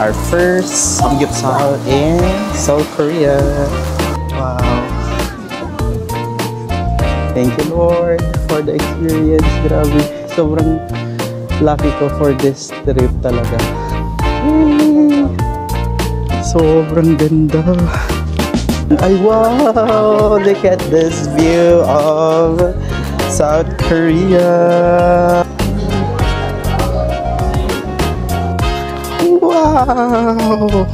our first samgyeopsal in South Korea. Wow. Thank you, Lord, for the experience. Grabe. Sobrang lucky ko for this trip talaga. Sobrang ganda. Ay, wow! Look at this view of South Korea. Wow!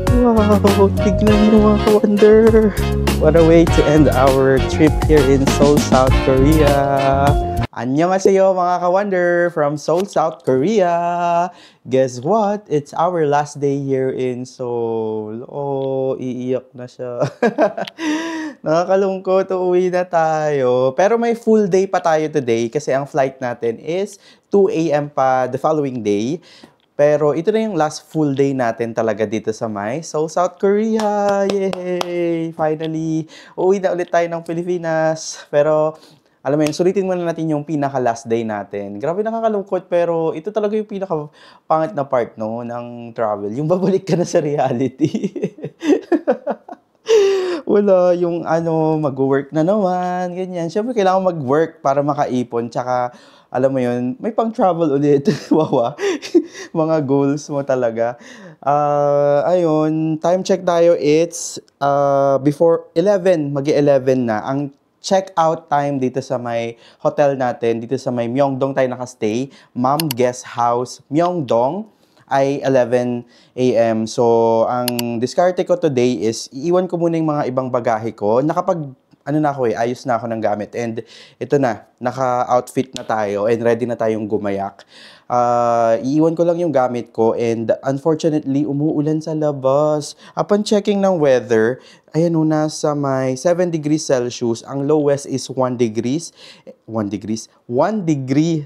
Wow! Tignan mo, wonder. What a way to end our trip here in Seoul, South Korea. Annyeonghaseyo mga ka-wonder from Seoul, South Korea. Guess what? It's our last day here in Seoul. Oh, iiyak na siya. Nakakalungkot, uuwi na tayo. Pero may full day pa tayo today kasi ang flight natin is 2 AM pa the following day. Pero ito na yung last full day natin talaga dito sa Seoul, South Korea. Yay! Finally, uuwi na ulit tayo ng Pilipinas. Pero alam mo yun, sulitin muna natin yung pinaka-last day natin. Grabe, nakakalungkot, pero ito talaga yung pinaka-pangit na part, no, ng travel. Yung babalik ka na sa reality. Wala, yung mag-work na naman, ganyan. Siyempre, kailangan mag-work para makaipon. Tsaka, alam mo yun, may pang-travel ulit. Wawa. Mga goals mo talaga. Ayun, time check tayo. It's before 11, mag-11 na. Ang check-out time dito sa may hotel natin, dito sa may Myeongdong tayo nakastay, Mom Guest House, Myeongdong, ay 11 AM. So, ang diskarte ko today is, iiwan ko muna yung mga ibang bagahe ko. Ayos na ako ng gamit. And ito na, naka-outfit na tayo and ready na tayong gumayak. Iiwan ko lang yung gamit ko and unfortunately, umuulan sa labas. Upon checking ng weather, ayan o, nasa may 7 degrees Celsius. Ang lowest is 1 degree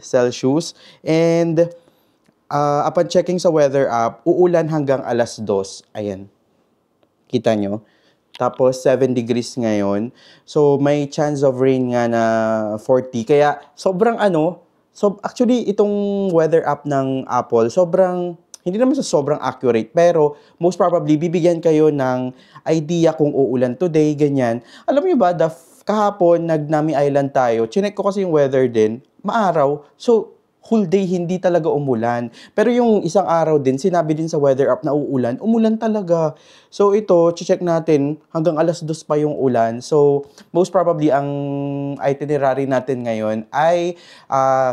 Celsius. And upon checking sa weather app, uulan hanggang alas 2. Ayan. Kita nyo? Tapos 7 degrees ngayon. So may chance of rain nga na 40. Kaya sobrang so actually itong weather app ng Apple, hindi naman sobrang accurate, pero most probably bibigyan kayo ng idea kung uulan today, ganyan. Alam niyo ba, kahapon nag-Nami Island tayo. Chinek ko kasi yung weather din, maaraw. So whole day hindi talaga umulan. Pero yung isang araw din, sinabi din sa weather app na umulan talaga. So ito, check natin, hanggang alas 2 pa yung ulan. So most probably ang itinerary natin ngayon ay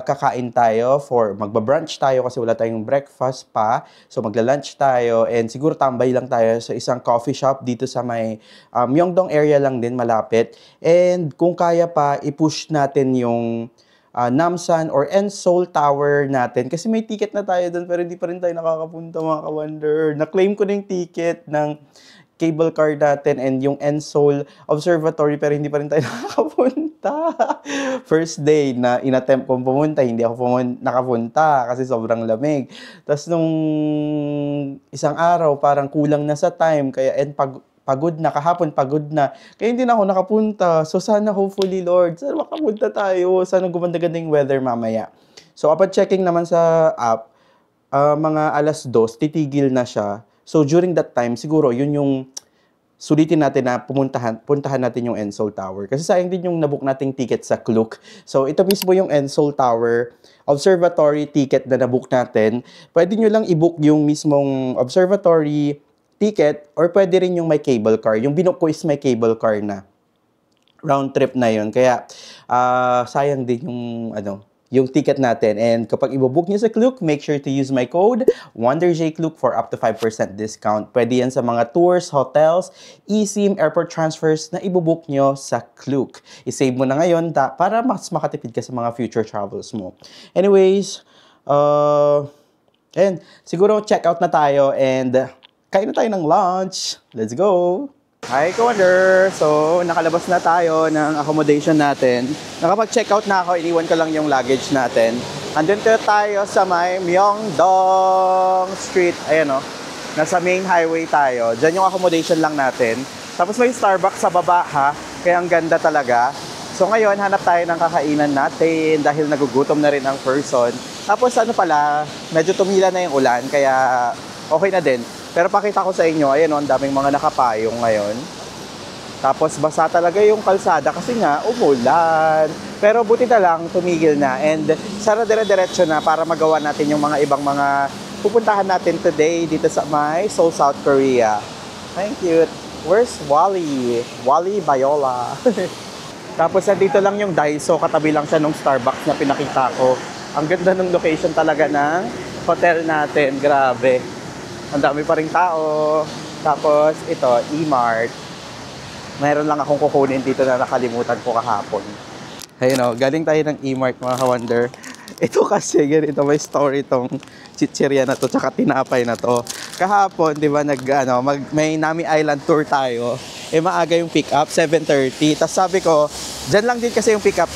kakain tayo magbabrunch tayo kasi wala tayong breakfast pa. So magla-lunch tayo and siguro tambay lang tayo sa isang coffee shop dito sa may Myeongdong area lang din, malapit. And kung kaya pa, i-push natin yung Namsan or Seoul Tower natin. Kasi may ticket na tayo doon pero hindi pa rin tayo nakakapunta, mga ka-wonder. Na-claim ko na yung ticket ng cable car natin and yung Seoul Observatory pero hindi pa rin tayo nakapunta. First day na inattempt kong pumunta, hindi ako nakapunta kasi sobrang lamig. Tapos nung isang araw, parang kulang na sa time. Kaya pagod na, kahapon pagod na. Kaya hindi na ako nakapunta. So sana hopefully, Lord, sana makapunta tayo. Sana gumanda-ganda yung weather mamaya. So upon checking naman sa app, mga alas 2, titigil na siya. So during that time, siguro yun yung sulitin natin na puntahan natin yung Seoul Tower. Kasi sayang din yung nabook nating ticket sa Klook. So ito mismo yung Seoul Tower Observatory ticket na nabook natin. Pwede nyo lang i-book yung mismong observatory ticket or pwede rin yung may cable car. Yung binook ko is may cable car na. Round trip na yun. Kaya sayang din yung ticket natin. And kapag i-book nyo sa Klook, make sure to use my code WonderJKlook for up to 5% discount. Pwede yan sa mga tours, hotels, eSIM, airport transfers na i-book nyo sa Klook. I-save mo na ngayon para mas makatipid ka sa mga future travels mo. Anyways, and siguro check out na tayo and kain na tayo ng lunch. Let's go! Hi, ka-wonder! So, nakalabas na tayo ng accommodation natin. Nakapag-check out na ako, iniwan ko lang yung luggage natin. Andun tayo sa may Myeongdong Street. Ayan o. Nasa main highway tayo. Diyan yung accommodation lang natin. Tapos may Starbucks sa baba ha. Kaya ang ganda talaga. So ngayon, hanap tayo ng kakainan natin dahil nagugutom na rin ang person. Tapos medyo tumila na yung ulan. Kaya okay na din. Pero pakita ko sa inyo, ayan o, ang daming mga nakapayong ngayon. Tapos basa talaga yung kalsada kasi nga umulan. Pero buti na lang, tumigil na. And sana dire-diretso na para magawa natin yung mga ibang mga pupuntahan natin today dito sa may Seoul, South Korea. Thank you. Where's Wally? Wally Bayola. Tapos nandito lang yung Daiso, katabi lang siya nung Starbucks na pinakita ko. Ang ganda ng location talaga ng hotel natin. Grabe. Ang dami pa ring tao. Tapos ito, E-Mart. Mayroon lang akong kukunin dito na nakalimutan ko kahapon. Ayun o, galing tayo ng E-Mart mga ka-wonder. Ito kasi, ganito may story itong chichirya na to, tsaka tinapay na to. Kahapon, di ba, may Nami Island tour tayo. Maaga yung pick up, 7:30. Tapos sabi ko, dyan lang din kasi yung pick up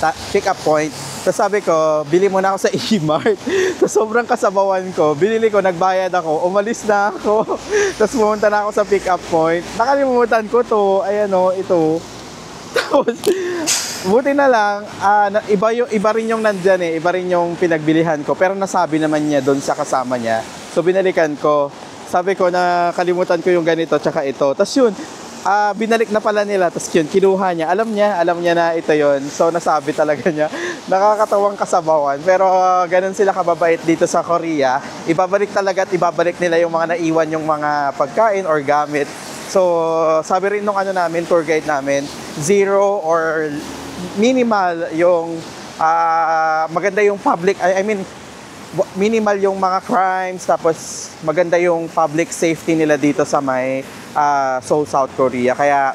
point. Tapos sabi ko, bili muna ako sa E-Mart. Tapos sobrang kasabawan ko, binili ko, nagbayad ako, umalis na ako. Tapos pumunta na ako sa pick up point. Nakalimutan ko to, ayan o, ito. Tapos, buti na lang, iba rin yung nandyan iba rin yung pinagbilihan ko. Pero nasabi naman niya doon sa kasama niya. So binalikan ko, sabi ko na kalimutan ko yung ganito tsaka ito. Tapos yun, binalik na pala nila, tapos yun, kinuha niya. Alam niya na ito yun. So, nasabi talaga niya. Nakakatawang kasabawan. Pero, ganun sila kababait dito sa Korea. Ibabalik talaga at ibabalik nila yung mga naiwan yung mga pagkain or gamit. So, sabi rin nung namin, tour guide namin, zero or minimal yung maganda yung public, I mean, minimal yung mga crimes, tapos maganda yung public safety nila dito sa may Seoul, South Korea. Kaya,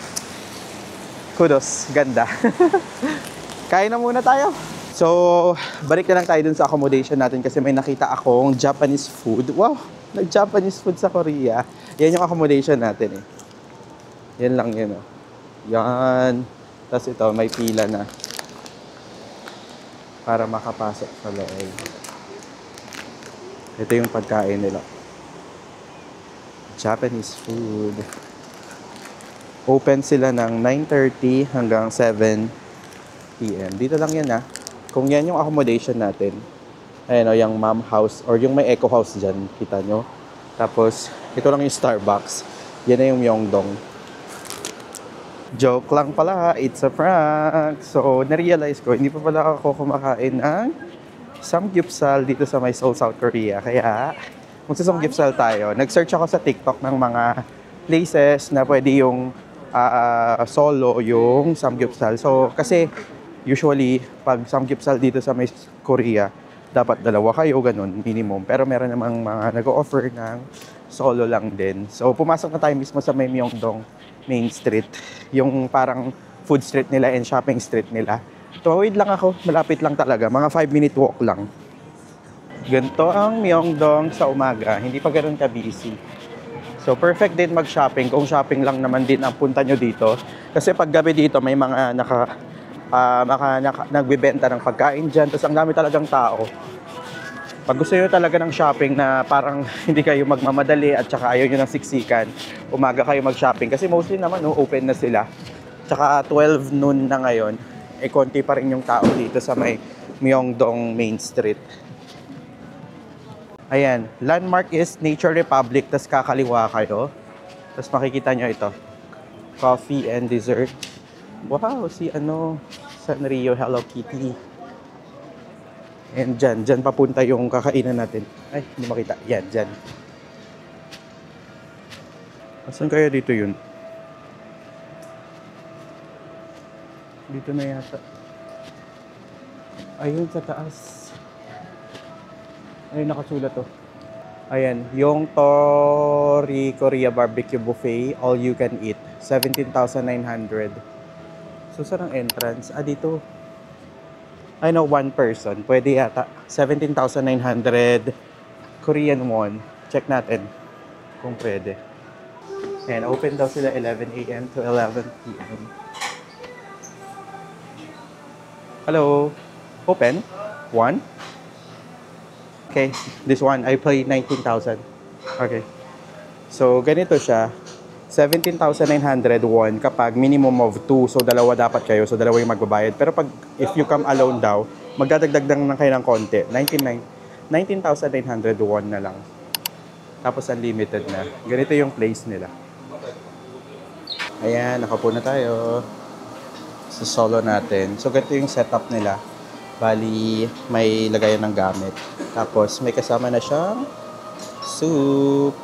kudos, ganda. Kain na muna tayo. So, balik na lang tayo dun sa accommodation natin kasi may nakita akong Japanese food. Wow, nag-Japanese food sa Korea. Yan yung accommodation natin Yan lang yun Yan. Tapos ito, may pila na para makapasok sa loob. Ito yung pagkain nila. Japanese food. Open sila ng 9:30 hanggang 7 p.m. Dito lang yan Kung yan yung accommodation natin. Ayan yung mom house or yung may eco house dyan. Kita nyo. Tapos, ito lang yung Starbucks. Yan na yung Myeongdong. Joke lang pala. It's a prank. So, narealize ko, hindi pa pala ako kumakain ng samgyeopsal dito sa may Seoul, South Korea. Kaya, magsasamgyeopsal tayo. Nag-search ako sa TikTok ng mga places na pwede yung solo yung samgyeopsal. So, kasi usually, pag samgyeopsal dito sa may Korea, dapat dalawa kayo, ganun, minimum. Pero meron namang mga nag-o-offer ng solo lang din. So, pumasok na tayo mismo sa may Myeongdong Main Street. Yung parang food street nila and shopping street nila. Tuwid lang ako, malapit lang talaga. Mga 5-minute walk lang. Ganito ang Myeongdong sa umaga. Hindi pa ganoon ka-busy. So, perfect din mag-shopping. Kung shopping lang naman din ang punta nyo dito. Kasi pag gabi dito, may mga nagbibenta ng pagkain dyan. Tapos ang dami talagang tao. Pag gusto nyo talaga ng shopping na parang hindi kayo magmamadali at saka ayaw nyo ng siksikan, umaga kayo mag-shopping. Kasi mostly naman, open na sila. Tsaka 12 noon na ngayon. Konti pa rin yung tao dito sa may Myeongdong Main Street. Ayan, landmark is Nature Republic, tas kakaliwa kayo. Tas makikita nyo ito, coffee and dessert. Wow, si Sanrio Hello Kitty. And dyan papunta yung kakainan natin. Ay, hindi makita. Yan, dyan. Asan kaya dito yun? Dito na yata. Ayun sa taas. Ayun, nakasulat Ayan, yung Tori Korea Barbecue Buffet, all you can eat. 17,900. So, saan ang entrance? Dito. I know, one person. Pwede yata. 17,900 Korean won. Check natin kung pwede. Ayan, open daw sila 11 a.m. to 11 p.m. Hello? Open? One? Okay, this one, I pay 19,000. Okay. So, ganito siya. 17,900 won kapag minimum of 2. So, dalawa dapat kayo. So, dalawa yung magbabayad. Pero pag, if you come alone daw, magdadagdag lang kayo ng konti. 19,900 won na lang. Tapos unlimited na. Ganito yung place nila. Ayan, nakapo na tayo sa solo natin. So, ganito yung setup nila. Bali, may lagayan ng gamit. Tapos, may kasama na siyang soup.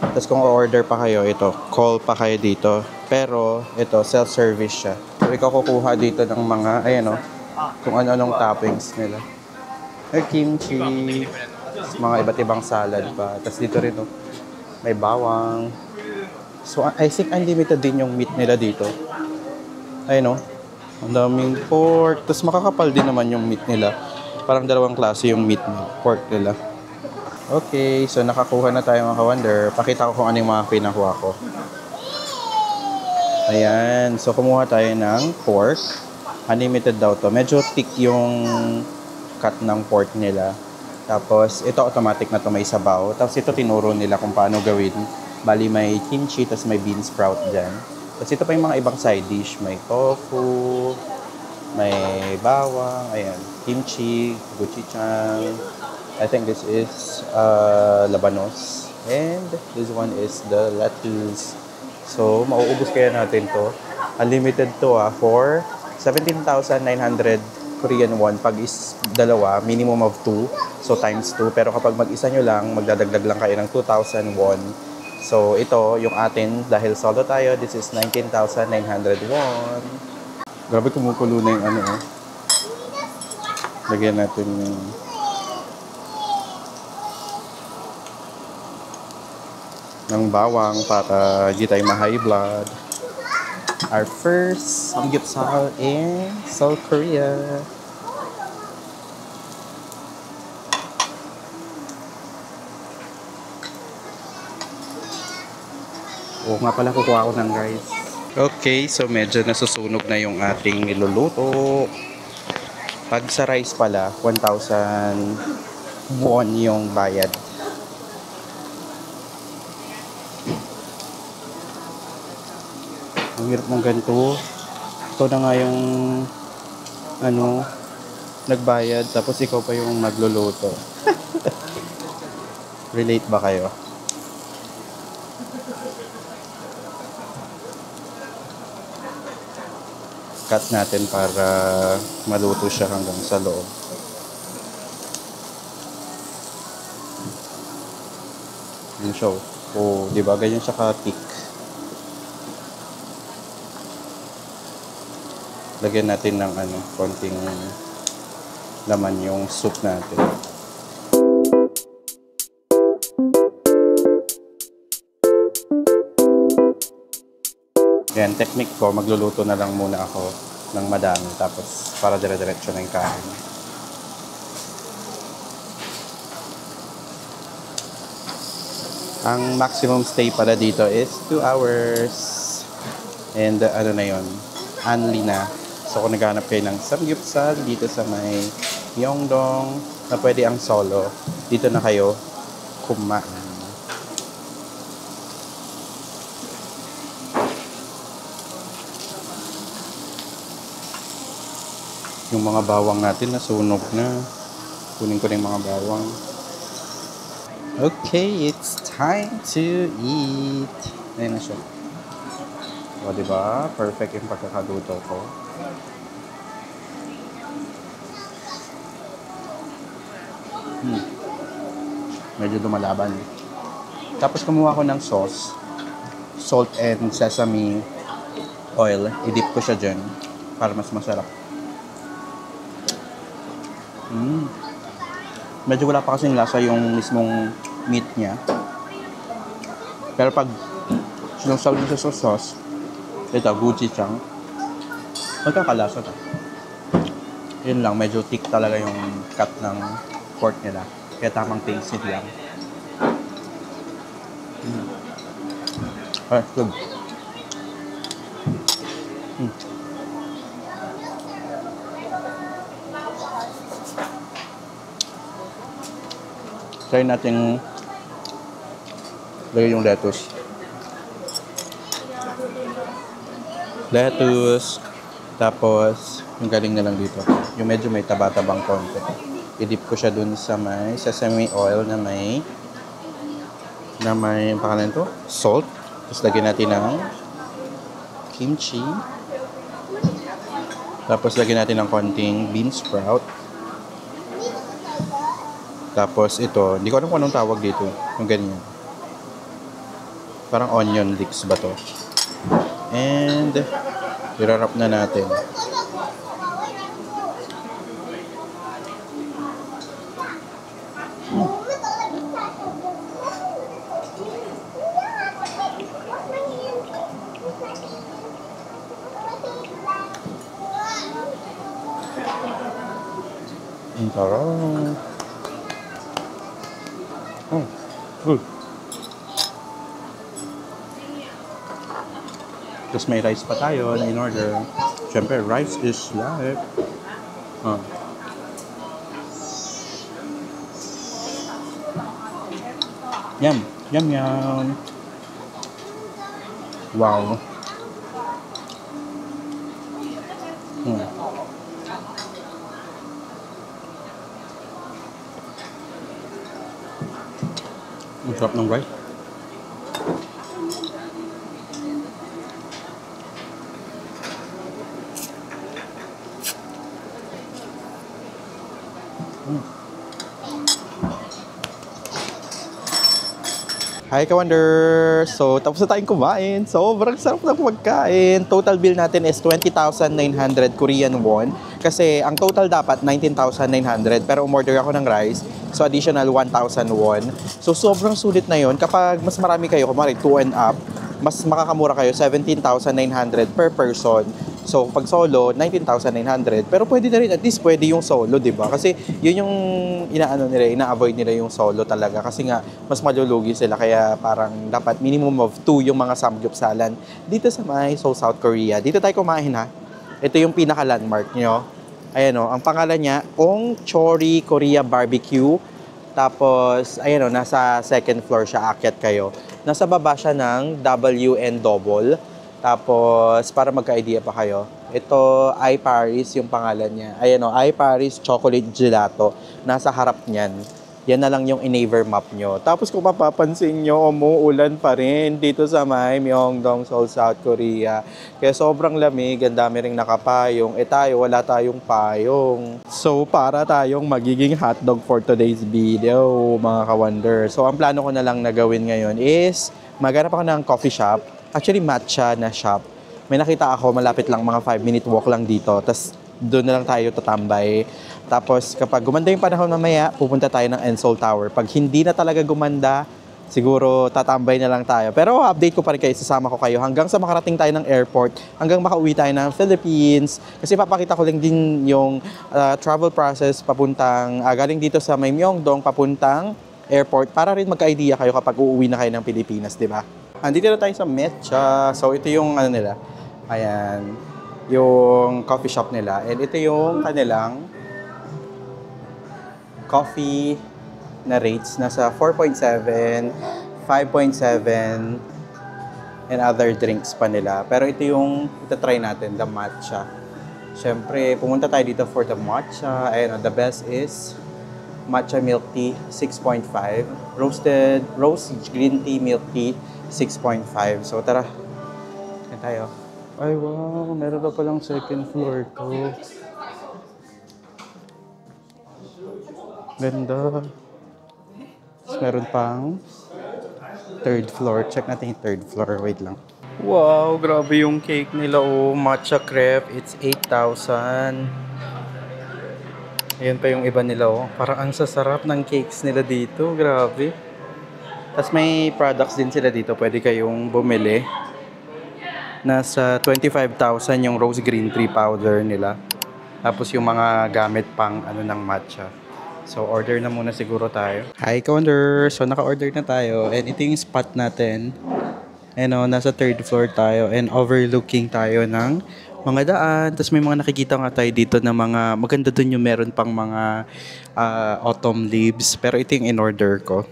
Tapos, kung order pa kayo, ito, call pa kayo dito. Pero, ito, self-service siya. So, ikaw kukuha dito ng mga, ayan o, kung ano-anong toppings nila. May kimchi, mga iba't ibang salad pa. Tapos, dito rin, oh, may bawang. So, I think unlimited din yung meat nila dito. Ayun, oh. Ang daming pork. Tapos makakapal din naman yung meat nila. Parang dalawang klase yung meat nila, pork nila. Okay, so nakakuha na tayo mga ka-wonder. Pakita ko kung ano yung mga pinakuha ko. Ayan, so kumuha tayo ng pork. Unlimited daw to. Medyo thick yung cut ng pork nila. Tapos ito automatic na to, may sabaw. Tapos ito tinuro nila kung paano gawin. Bali may kimchi, tapos may bean sprout dyan. Tapos ito pa yung mga ibang side dish. May tofu, may bawang, ayan, kimchi, gochujang. I think this is labanos. And this one is the lettuce. So, mauubos kaya natin to. Unlimited to for 17,900 Korean won. Pag is dalawa, minimum of 2. So, times 2. Pero kapag mag-isa nyo lang, magdadagdag lang kayo ng 2,000 won. So, ito, yung atin, dahil solo tayo, this is 19,900 won. Grabe, kumukulo na yung ano, oh. Lagyan natin yung ng bawang para di tayo ma-high blood. Our first samgyeopsal in South Korea. Oo nga pala, kukuha ko ng rice. Okay, so medyo nasusunog na yung ating niluluto. Pag sa rice pala, 1,000 won yung bayad. Ang hirap ng ganito. Ito na nga yung ano, nagbayad, tapos ikaw pa yung magluluto. Relate ba kayo? Cut natin para maluto siya hanggang sa loob. Yung show. O, di ba? Ganyan siya ka-thick. Lagyan natin ng ano, konting laman yung soup natin. Yan, technique ko, magluluto na lang muna ako ng madami, tapos para dire-diretso na yung kain. Ang maximum stay pala dito is 2 hours. And ano na yun, only na. So kung naghanap kayo ng samgyeopsal dito sa may Myeongdong na pwede ang solo, dito na kayo kumain. Yung mga bawang natin nasunog na. Kunin ko na yung mga bawang. Okay, it's time to eat. Ayan na siya. O, diba? Perfect yung pagkakaluto ko. Medyo lumalaban. Tapos kumuha ko ng sauce. Salt and sesame oil. I-dip ko siya dyan para mas masarap. Medyo wala pa kasing lasa yung mismong meat niya. Pero pag sinusawin mo sa sauce, ito, gochujang, magkakalasa ta. Yun lang, medyo thick talaga yung cut ng pork nila. Kaya tamang tasted lang. Ay, good. Try natin lagay yung lettuce. Lettuce. Tapos, yung galing na lang dito. Yung medyo may taba-tabang konti. I-dip ko siya dun sa may sesame oil na may na may, ang pangalan to, salt. Tapos lagyan natin ng kimchi. Tapos lagyan natin ng konting bean sprout. Tapos ito, hindi ko alam kung anong tawag dito. Yung ganyan. Parang onion leeks ba to? And i-wrap na natin. Ang sarap. Oh, good. Tapos may rice pa tayo na in-order. Siyempre, rice is life. Oh. Yum. Yum, yum. Wow. Ang sarap ng rice. Hi, Ka-Wonder! So, tapos na tayong kumain. Sobrang sarap ng pagkain. Total bill natin is 20,900 Korean won. Kasi ang total dapat 19,900. Pero umorder ako ng rice. So, additional 1,000 won. So, sobrang sulit na yon. Kapag mas marami kayo, kumari 2 and up, mas makakamura kayo 17,900 per person. So, pag solo, 19,900. Pero pwede na rin, at least pwede yung solo, di ba? Kasi yun yung ina-avoid nila yung solo talaga. Kasi nga, mas malulugi sila. Kaya parang dapat minimum of 2 yung mga samgyupsalan dito sa may Seoul, South Korea. Dito tayo kumain ha. Ito yung pinaka-landmark nyo. Ayan o, ang pangalan niya, Ong Chori Korea Barbecue. Tapos, ayan o, nasa second floor siya, aakyat kayo. Nasa baba siya ng WN Double. Tapos, para magka-idea pa kayo, ito, I Paris yung pangalan niya. Ayan o, I Paris Chocolate Gelato. Nasa harap niyan. Yan na lang yung in-naver map nyo. Tapos kung mapapansin nyo, umuulan pa rin dito sa may Myeongdong, Seoul, South Korea. Kaya sobrang lamig, ang dami ring nakapayong. Tayo, wala tayong payong. So, para tayong magiging hotdog for today's video, mga ka-wonder. So, ang plano ko na lang na gawin ngayon is maghanap ako ng coffee shop. Actually, matcha na shop. May nakita ako, malapit lang, mga 5-minute walk lang dito. Tapos, doon na lang tayo tatambay. Tapos, kapag gumanda yung panahon mamaya, pupunta tayo ng Seoul Tower. Pag hindi na talaga gumanda, siguro tatambay na lang tayo. Pero update ko pa rin kayo, sasama ko kayo hanggang sa makarating tayo ng airport, hanggang makauwi tayo ng Philippines. Kasi papakita ko lang din yung travel process papuntang, galing dito sa may Myeongdong, papuntang airport, para rin magka-idea kayo kapag uuwi na kayo ng Pilipinas, di ba? Andito na tayo sa Metcha. So, ito yung ano nila. Ayan. Yung coffee shop nila. And ito yung kanilang coffee na rates. Nasa 4.7, 5.7, and other drinks pa nila. Pero ito yung itatry natin, the matcha. Siyempre, pumunta tayo dito for the matcha. Ayan, the best is matcha milk tea, 6.5. Rose green tea milk tea, 6.5. So, tara. Yan tayo. Ay, wow. Meron pa palang second floor to. Ganda. Tapos meron pang third floor. Check natin yung third floor. Wait lang. Wow, grabe yung cake nila. Oh, matcha crepe. It's 8,000. Ayan pa yung iba nila. Oh. Parang ang sasarap ng cakes nila dito. Grabe. Tapos may products din sila dito. Pwede kayong bumili. Nasa 25,000 yung rose green tea powder nila. Tapos yung mga gamit pang ano ng matcha. So order na muna siguro tayo. Hi, Ka-Wonder! So naka-order na tayo. And ito yung spot natin. And nasa third floor tayo. And overlooking tayo ng mga daan. Tapos may mga nakikita nga tayo dito na mga maganda dun yung meron pang mga autumn leaves. Pero ito yung in-order ko.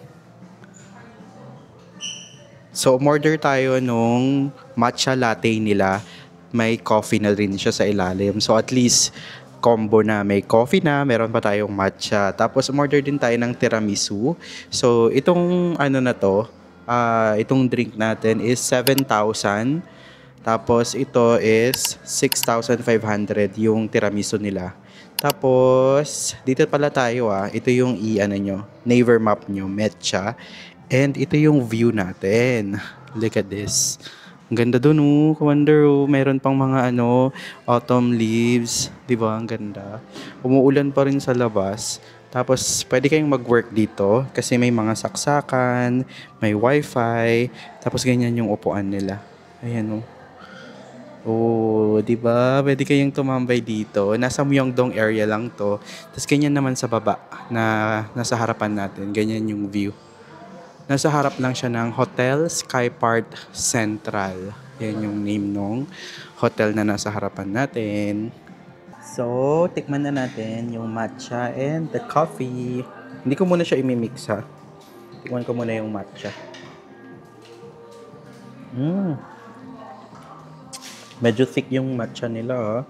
So, umorder tayo nung matcha latte nila. May coffee na rin siya sa ilalim. So, at least, combo na. May coffee na, meron pa tayong matcha. Tapos, umorder din tayo ng tiramisu. So, itong ano na to, itong drink natin is 7,000. Tapos ito is 6,500 yung tiramisu nila. Tapos dito pala tayo ito yung i-ano nyo, neighbor map nyo, Metcha. And ito yung view natin. Look at this. Ang ganda dun Commander meron pang mga autumn leaves. Diba? Ang ganda. Umuulan pa rin sa labas. Tapos, pwede kayong mag-work dito kasi may mga saksakan, may wifi, tapos ganyan yung upuan nila. Ayan di ba? Pwede kayong tumambay dito. Nasa Myeongdong area lang to. Tapos ganyan naman sa baba na nasa harapan natin. Ganyan yung view. Nasa harap lang siya ng Hotel Skypart Central. Yan yung name nung hotel na nasa harapan natin. So, tikman na natin yung matcha and the coffee. Hindi ko muna siya imimix Tikman ko muna yung matcha. Medyo thick yung matcha nila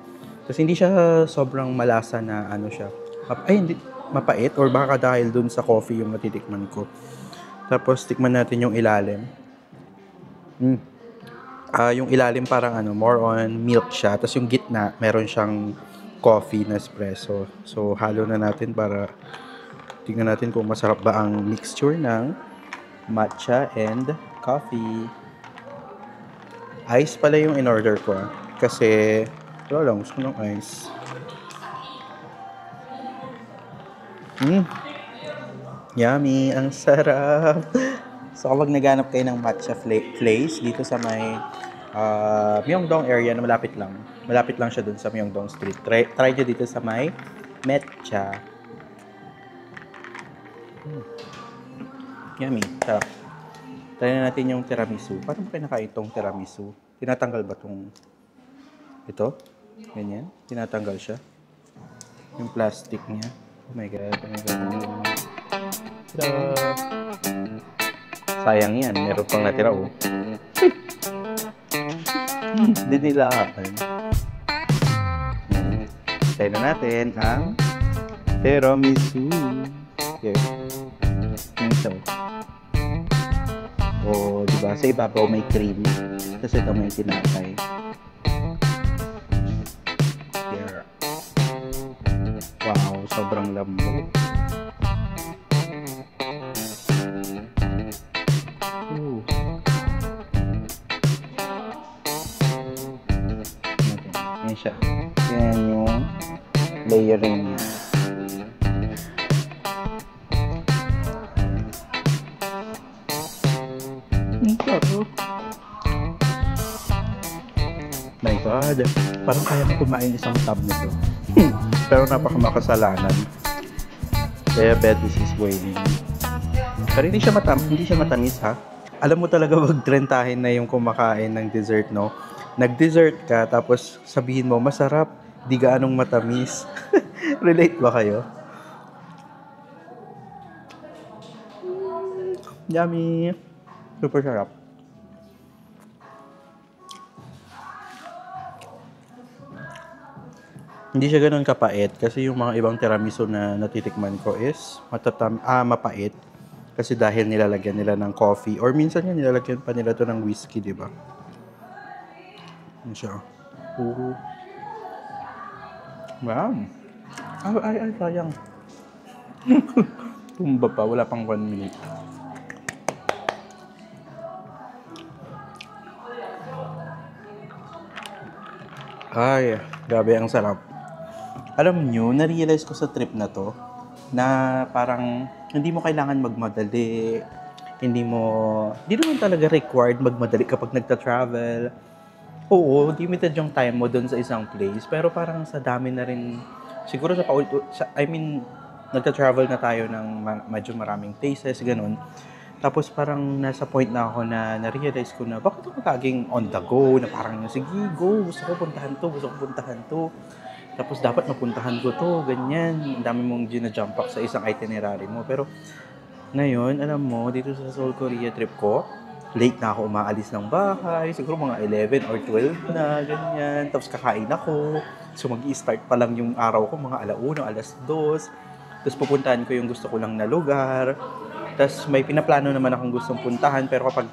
Tapos hindi siya sobrang malasa na siya. Hindi, mapait or baka dahil dun sa coffee yung natitikman ko. Tapos tikman natin yung ilalim. Yung ilalim parang more on milk siya. Tapos yung gitna, meron siyang coffee na espresso. So halo na natin para tingnan natin kung masarap ba ang mixture ng matcha and coffee. Ice pala yung in-order ko kasi wala lang, gusto ko ng ice. Yummy! Ang sarap! So kapag naghanap kayo ng matcha place dito sa may Myeongdong area na malapit lang siya dun sa Myeongdong Street. Try nyo dito sa may Metcha. Yummy! Sarap. Try na natin yung tiramisu. Paano ba kinakain itong tiramisu? Tinatanggal ba itong ito? Ganyan? Tinatanggal siya. Yung plastic niya. Oh my God. Oh my God. Tada! Sayang yan. Meron pang natira Hindi nila akin. Try na natin ang tiramisu. Okay. Ito. Diba? Sa ibabaw may cream. Tapos ito may tinapay. Here. Wow, sobrang lambot. Yan siya. Yan yung layering niya. My God, parang kaya ko kumain isang tab nito. Pero napakamakasalanan. Diabetes is waiting. Pero hindi siya matamis Alam mo talaga wag trentahin na yung kumakain ng dessert, no? Nag-dessert ka, tapos sabihin mo, masarap, di gaanong matamis. Relate ba kayo? Yummy! Super sarap. Hindi siya ganoon kapait kasi yung mga ibang tiramisu na natitikman ko is mapait kasi dahil nilalagyan nila ng coffee or minsan nga nilalagyan pa nila to ng whiskey, di ba? Yan siya. Wow. Ay, sayang. Tumba pa, wala pang 1 minute. Ay, grabe ang sarap. Alam nyo, na-realize ko sa trip na to na parang hindi mo kailangan magmadali. Hindi naman talaga required magmadali kapag nagta-travel. Oo, limited yung time mo doon sa isang place. Pero parang sa dami na rin, siguro nagta-travel na tayo ng medyo maraming places, ganun. Tapos parang nasa point na ako na na-realize ko na bakit ako laging on the go, na parang sige, go, gusto ko puntahan to. Tapos dapat mapuntahan ko to, ganyan. Ang dami mong gina-jump up sa isang itinerary mo. Pero ngayon, alam mo, dito sa Seoul, Korea trip ko, late na ako umaalis ng bahay, siguro mga 11 or 12 na, ganyan. Tapos kakain ako. So mag-i-start pa lang yung araw ko, mga 1:00, 2:00. Tapos pupuntahan ko yung gusto ko lang na lugar. Tas may pinaplano naman akong gustong puntahan, pero kapag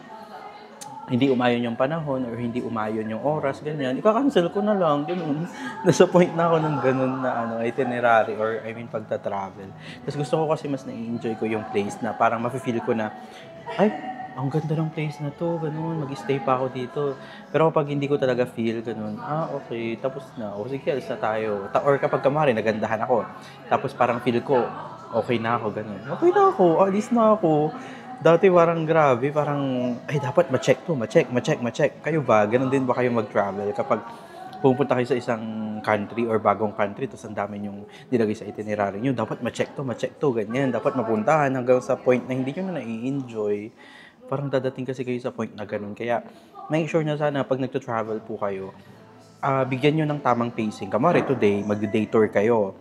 hindi umayon yung panahon or hindi umayon yung oras, ganyan, ika-cancel ko na lang, ganun. Nasa point na ako ng ganun na itinerary or pagta-travel. Tapos gusto ko kasi mas na-enjoy ko yung place na parang mafe-feel ko na, ay, ang ganda ng place na to, ganun, mag-stay pa ako dito. Pero kapag hindi ko talaga feel, ganun, okay, tapos na, o sige, alis na tayo. Or kapag kamari, nagandahan ako. Tapos parang feel ko, okay na ako, ganun. Okay na ako, alis na ako. Dati parang grabe, parang, ay dapat ma-check to, ma-check. Kayo ba? Ganun din ba kayo mag-travel? Kapag pupunta kayo sa isang country or bagong country, tapos ang dami yung nilagay sa itinerary nyo, dapat ma-check to, ganyan. Dapat mapuntahan hanggang sa point na hindi nyo na nai-enjoy. Parang dadating kasi kayo sa point na ganun. Kaya, make sure na sana pag nagto-travel po kayo, bigyan nyo ng tamang pacing. Kamari today, mag-day tour kayo.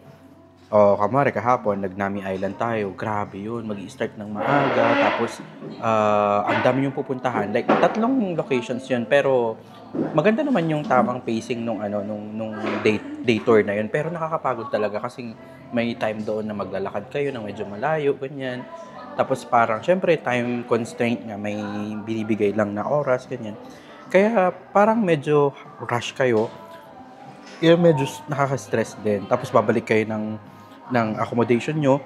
O, kamari kahapon, nag-Nami Island tayo. Grabe yun. Mag-i-start ng maaga. Tapos, ang dami yung pupuntahan. Like, 3 locations yun. Pero, maganda naman yung tamang pacing nung day tour na yun. Pero nakakapagod talaga kasi may time doon na maglalakad kayo na medyo malayo, ganyan. Tapos parang, syempre, time constraint nga. May binibigay lang na oras, ganyan. Kaya, parang medyo rush kayo. Yung medyo nakaka-stress din. Tapos babalik kayo ng accommodation nyo,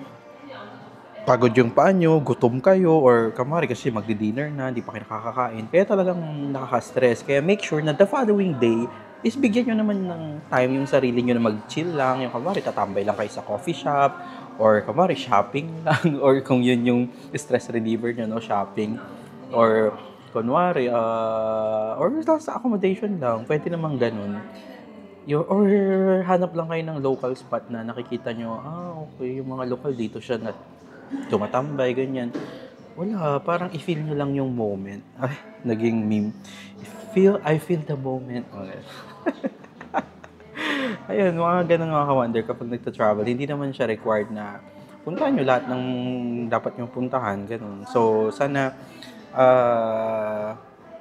pagod yung paa nyo, gutom kayo, or kamari kasi magdi-dinner na, hindi pa kayo nakakakain. Kaya talagang nakaka-stress. Kaya make sure na the following day is bigyan nyo naman ng time yung sarili nyo na mag-chill lang. Yung kamari, tatambay lang kayo sa coffee shop, or kamari, shopping lang, or kung yun yung stress reliever nyo, no, shopping. Or kunwari, or sa accommodation lang, pwede namang ganun. Or hanap lang kayo ng local spot na nakikita nyo, okay, yung mga local dito siya na tumatambay, ganyan. Wala, parang i-feel nyo lang yung moment. Ay, naging meme. I feel the moment. Okay. Ayun, mga ganun mga ka-wonder kapag nagta-travel. Hindi naman siya required na puntahan nyo lahat ng dapat nyo puntahan, ganun. So, sana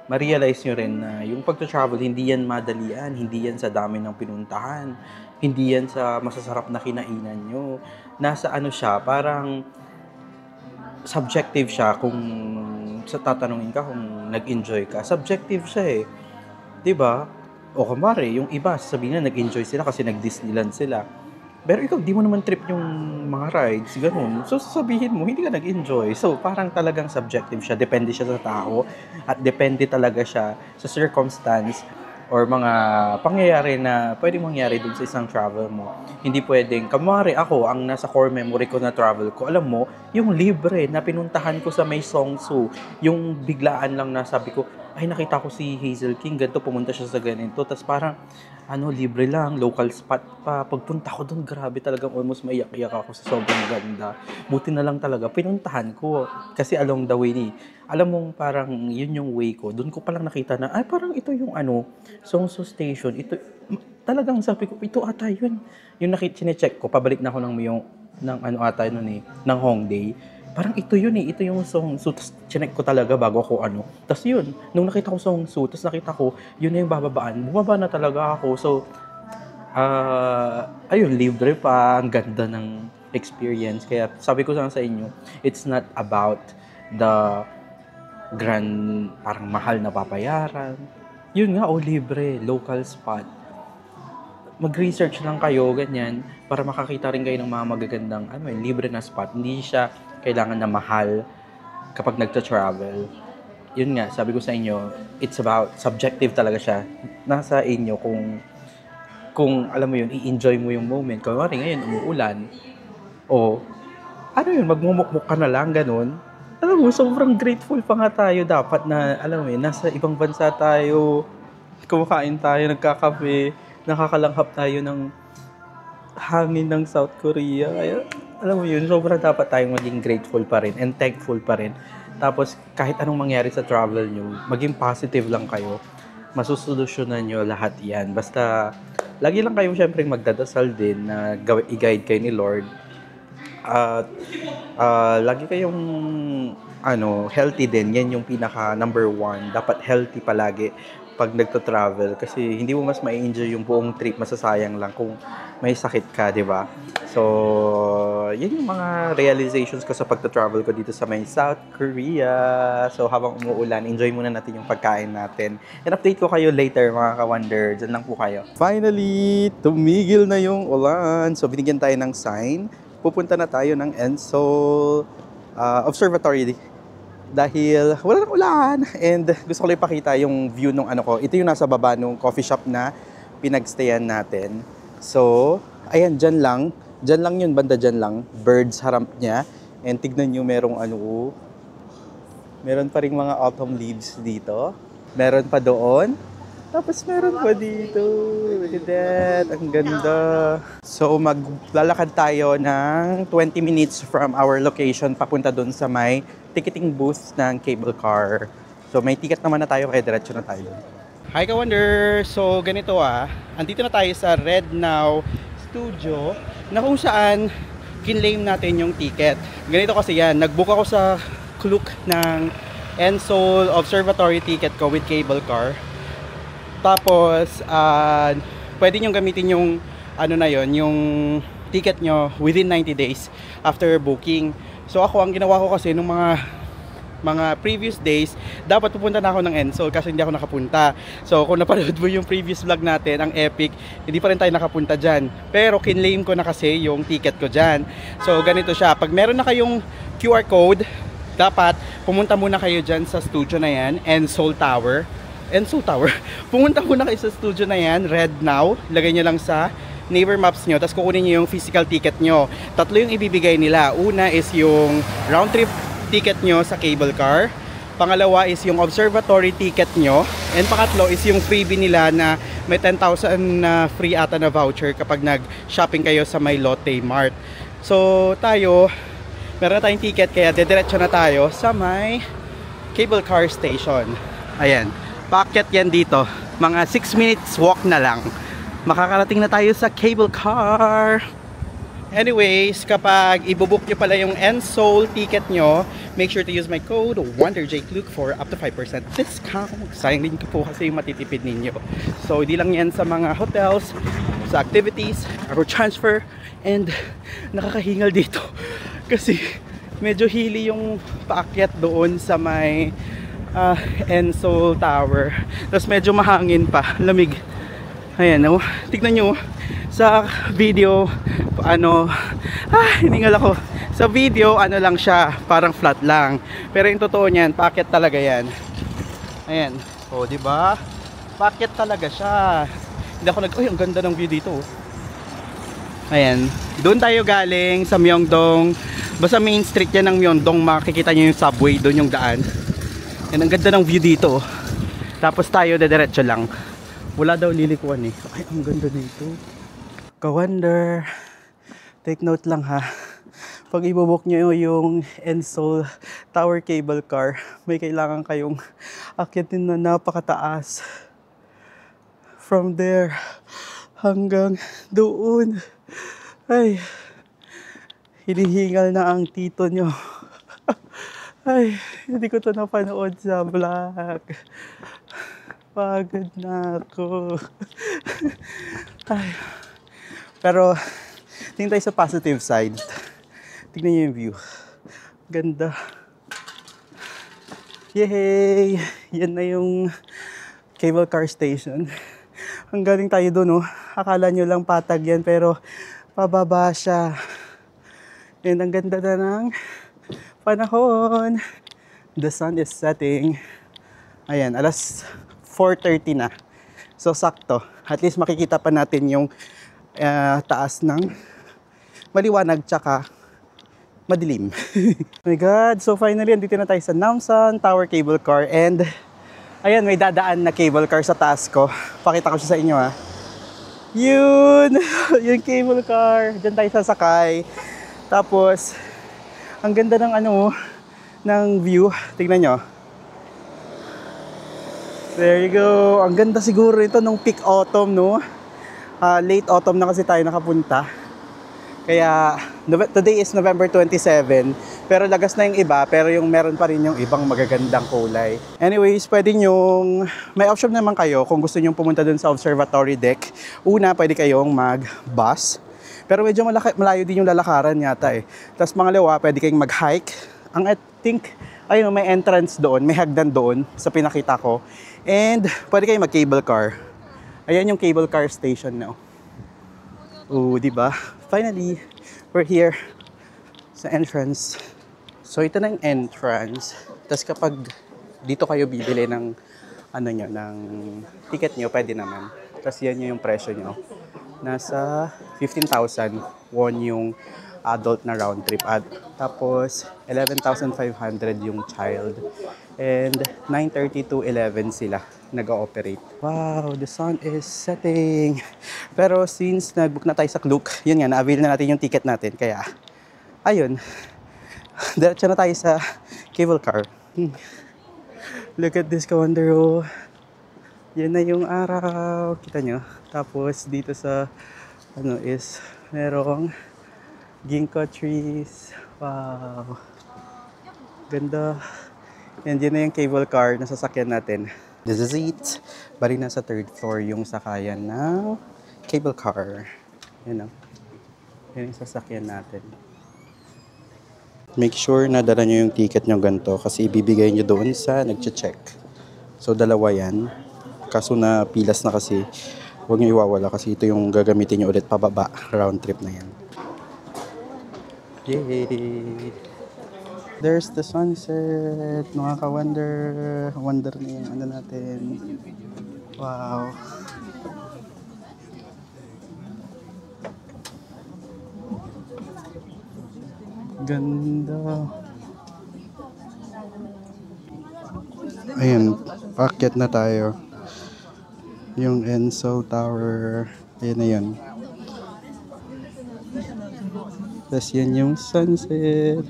ma-realize nyo rin na yung pagta-travel, hindi yan madalian, hindi yan sa dami ng pinuntahan, hindi yan sa masasarap na kinainan nyo. Nasa siya, parang subjective siya kung tatanungin ka kung nag-enjoy ka. Subjective siya 'di ba? O kumare, yung iba, sabihin na nag-enjoy sila kasi nag-Disneyland sila. Pero ikaw, di mo naman trip yung mga rides, ganun. So, sabihin mo, hindi ka nag-enjoy. So, parang talagang subjective siya. Depende siya sa tao. At depende talaga siya sa circumstance or mga pangyayari na pwedeng mangyari dun sa isang travel mo. Hindi pwedeng, kamari ako, ang nasa core memory ko na travel ko, alam mo, yung libre na pinuntahan ko sa May Songsu, yung biglaan lang na sabi ko, ay nakita ko si Hazel King, ganito, pumunta siya sa ganito. Tapos parang, libre lang, local spot pa. Pagpunta ko doon, grabe talagang almost maiyak-iyak ako sa sobrang ganda. Buti na lang talaga, pinuntahan ko. Kasi along the way alam mong parang yun yung way ko. Doon ko palang nakita na, ay parang ito yung Songsu Station. Ito, talagang sabi ko, ito ata yun. Yung chinecheck ko, pabalik na ako ng Hongdae. Parang ito yun ito yung Songsu. Tapos chinek ko talaga bago ako Tapos yun, nung nakita ko Songsu, tapos nakita ko, yun na yung bababaan. Bumaba na talaga ako. So, ayun, libre pa. Ang ganda ng experience. Kaya sabi ko sa inyo, it's not about the grand, parang mahal na papayaran. Yun nga, libre, local spot. Mag-research lang kayo, ganyan, para makakita rin kayo ng mga magagandang, libre na spot. Hindi siya kailangan na mahal kapag nagta-travel. Yun nga, sabi ko sa inyo, it's about, subjective talaga siya. Nasa inyo kung alam mo yun, i-enjoy mo yung moment. Kung ngayon, umuulan, magmumukmuk ka na lang, ganun. Alam mo, sobrang grateful pa nga tayo dapat na, alam mo yun, nasa ibang bansa tayo, kumakain tayo, nagkakape, nakakalanghap tayo ng hangin ng South Korea. Kaya, alam mo yun, sobrang dapat tayong maging grateful pa rin and thankful pa rin. Tapos, kahit anong mangyari sa travel nyo, maging positive lang kayo. Masusolusyonan nyo lahat yan. Basta, lagi lang kayo syempre magdadasal din na i-guide kayo ni Lord. At, lagi kayong healthy din. Yan yung pinaka number 1. Dapat healthy palagi. pag nagto-travel kasi hindi mo mas ma-enjoy yung buong trip, masasayang lang kung may sakit ka, di ba? So, yun yung mga realizations ko sa pagto-travel ko dito sa may South Korea. So, habang umuulan, enjoy muna natin yung pagkain natin. And update ko kayo later, mga ka-wonder. Diyan lang po kayo. Finally, tumigil na yung ulan. So, binigyan tayo ng sign. Pupunta na tayo ng Ensol Observatory dahil wala nang ulan and gusto ko lang ipakita yung view nung ano ko. Ito yung nasa baba nung coffee shop na pinagstayan natin. So, ayan, dyan lang yun, banda dyan lang, birds harap niya. And tignan nyo, merong ano, meron pa ring mga autumn leaves dito. Meron pa doon. Tapos meron pa dito. Look at that. Ang ganda. So, maglalakad tayo ng 20 minutes from our location papunta doon sa may ticketing booth ng cable car. So, may ticket naman na tayo kaya diretso na tayo. Hi ka-wonder! So, ganito andito na tayo sa Red Now Studio na kung saan kinlaim natin yung ticket. Ganito kasi yan. Nag-book ako sa Klook ng Ensol Observatory ticket ko with cable car. Tapos, pwede nyo gamitin yung ano na yon, yung ticket nyo within 90 days after booking. So ako, ang ginawa ko kasi nung mga previous days, dapat pupunta na ako ng Ensol kasi hindi ako nakapunta. So kung napanood mo yung previous vlog natin, ang epic, hindi pa rin tayo nakapunta dyan. Pero kinlaim ko na kasi yung ticket ko dyan. So ganito siya, pag meron na kayong QR code, dapat pumunta muna kayo dyan sa studio na yan, Ensol Tower. Pumunta muna kayo sa studio na yan, Red Now. Lagay nyo lang sa neighbor maps nyo, tapos kukunin nyo yung physical ticket nyo. Tatlo yung ibibigay nila. Una is yung round trip ticket nyo sa cable car. Pangalawa is yung observatory ticket nyo. And pangatlo is yung freebie nila na may 10,000 na free ata na voucher kapag nag-shopping kayo sa may Lotte Mart. So tayo, meron na tayong ticket kaya dediretso na tayo sa may cable car station. Ayan. Paakyat yan dito. Mga 6 minutes walk na lang. Makakarating na tayo sa cable car. Anyways, kapag ibubook nyo pala yung Ensol ticket nyo, make sure to use my code WonderJClook for up to 5% discount. Sayang din ko po kasi yung matitipid ninyo. So, hindi lang yan sa mga hotels, sa activities, or transfer, and nakakahingal dito. Kasi medyo hili yung paakyat doon sa may Ensol Tower. Tapos medyo mahangin pa, lamig. Ayan, oh. Tignan nyo sa video, hiningal ako. Sa video, ano lang siya, parang flat lang. Pero yung totoo niyan, paakyat talaga yan. Ayan, oh, di ba? Paakyat talaga siya. Hindi ako uy, ang ganda ng view dito. Ayan, doon tayo galing sa Myeongdong. Basta main street yan ng Myeongdong, makikita nyo yung subway, doon yung daan. Yan, ang ganda ng view dito. Tapos tayo dediretso lang. Wala daw lilikuan eh. Ay, ang ganda dito. Ka-wonder, take note lang ha. Pag ibobook nyo yung Ensol Tower cable car, may kailangan kayong akyatin na napakataas. From there hanggang doon. Ay, hinihingal na ang tito nyo. Ay, hindi ko to napanood sa vlog. Pagod na ako. Ay. Pero, tingin tayo sa positive side. Tignan nyo yung view. Ganda. Yay! Yan na yung cable car station. Ang galing tayo doon, oh. Akala nyo lang patag yan, pero pababa siya. And ang ganda na ng panahon. The sun is setting. Ayan, alas 4:30 na. So, sakto. At least makikita pa natin yung taas ng maliwanag tsaka madilim. Oh my God. So, finally, andito na tayo sa Namsan Tower Cable Car. And, ayan, may dadaan na cable car sa taas ko. Pakita ko siya sa inyo, ha. Yun! Yung cable car. Diyan tayo sasakay. Tapos, ang ganda ng ng view. Tignan nyo. There you go. Ang ganda siguro ito nung peak autumn, no? Late autumn na kasi tayo nakapunta. Kaya, today is November 27. Pero lagas na yung iba, pero yung meron pa rin yung ibang magagandang kulay. Anyways, pwede nyong, may option naman kayo kung gusto nyong pumunta dun sa observatory deck. Una, pwede kayong mag-bus. Pero medyo malayo din yung lalakaran yata eh. Tapos pangalawa, pwede kayong mag-hike. Ang I think, ayun, may entrance doon, may hagdan doon sa pinakita ko. And pwede kayong mag-cable car. Ayan yung cable car station now. Oo, di ba? Finally, we're here sa entrance. So ito na yung entrance. Tapos kapag dito kayo bibili ng ano nyo, ng ticket nyo, pwede naman. Tapos yan yung presyo nyo. Nasa 15,000 won yung adult na round trip. At tapos 11,500 yung child. And 9:30 to 11 sila nag-ooperate. Wow, the sun is setting. Pero since nag-book na tayo sa Klook, yun nga, na-avail na natin yung ticket natin. Kaya, ayun, diretso na tayo sa cable car. Look at this, Kawander. Yan na yung araw. Kita nyo? Tapos dito sa, ano is, merong ginkgo trees. Wow. Ganda. And yun na yung cable car na sasakyan natin. This is it. Bali nasa third floor yung sakayan ng cable car. Yun o. Yan yung sasakyan natin. Make sure na dala nyo yung ticket nyo ganito kasi ibibigay nyo doon sa nag-check. So dalawa yan. Kaso na pilas na kasi huwag nyo iwawala kasi ito yung gagamitin nyo ulit pababa. Round trip na yan. Yay! There's the sunset. Mga ka-wonder. Wonder na yung ano natin. Wow. Ganda. Ayan. Paakyat na tayo. Yung Ensol Tower. Ayan na yan. Tapos yan yung sunset.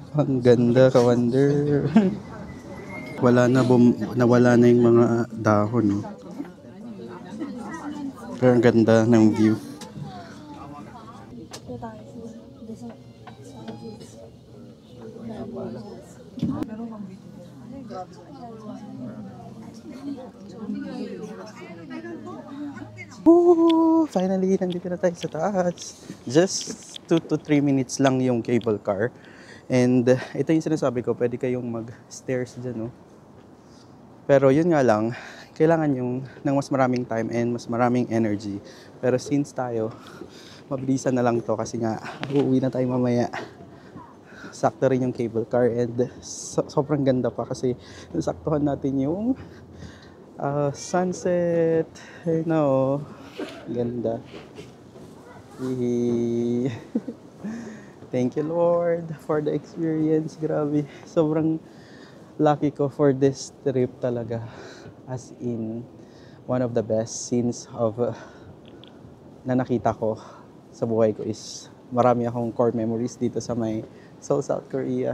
Ang ganda, ka-wonder. Nawala na yung mga dahon. No? Pero ang ganda ng view. Woo! Finally, nandito na tayo sa taas. Just 2 to 3 minutes lang yung cable car. And ito yung sinasabi ko, pwede kayong mag-stairs dyan, no? Pero yun nga lang, kailangan yung ng mas maraming time and mas maraming energy. Pero since tayo, mabilisan na lang to kasi nga, uuwi na tayo mamaya. Sakto rin yung cable car and sobrang ganda pa kasi nasaktuhan natin yung sunset. You know, ganda. Thank you, Lord, for the experience. Grabe. Sobrang lucky ko for this trip talaga. As in, one of the best scenes of na nakita ko sa buhay ko is marami akong core memories dito sa may Seoul, South Korea.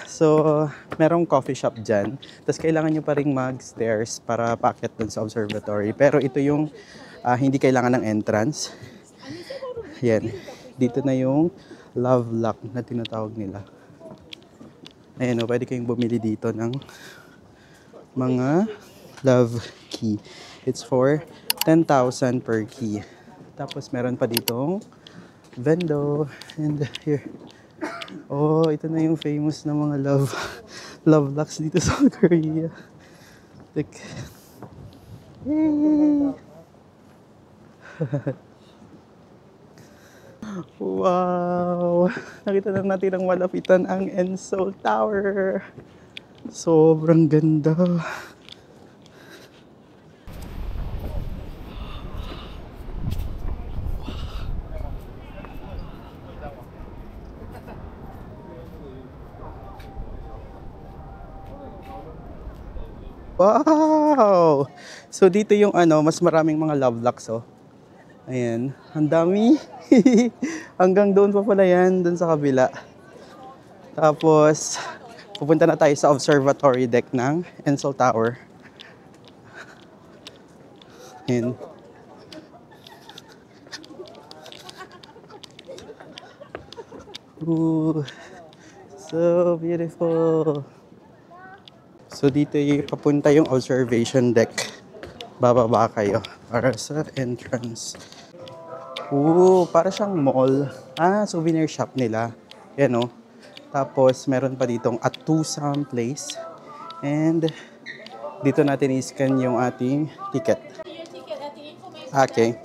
So, merong coffee shop dyan. Tapos kailangan nyo pa rin mag-stairs para paakyat dun sa observatory. Pero ito yung hindi kailangan ng entrance. Yan. Dito na yung love lock na tinatawag nila. Ayan o, pwede kayong bumili dito ng mga love key. It's for 10,000 per key. Tapos meron pa ditong vendo. And here. Oh, ito na yung famous na mga love locks dito sa Korea. Like, yay! Wow! Nakita na natin ang malapitan ang Ensol Tower. Sobrang ganda. Wow! So dito yung mas maraming mga love locks, oh. Ayan, ang dami. Hanggang doon pa pala yan, doon sa kabila. Tapos, pupunta na tayo sa observatory deck ng Ensol Tower. Ayan. Ooh. So beautiful. So dito yung papunta yung observation deck. Bababa kayo para sa entrance. Ooh, para siyang mall. Souvenir shop nila. Yan o. Tapos meron pa ditong Atusam Place. And dito natin i-scan yung ating ticket. Okay.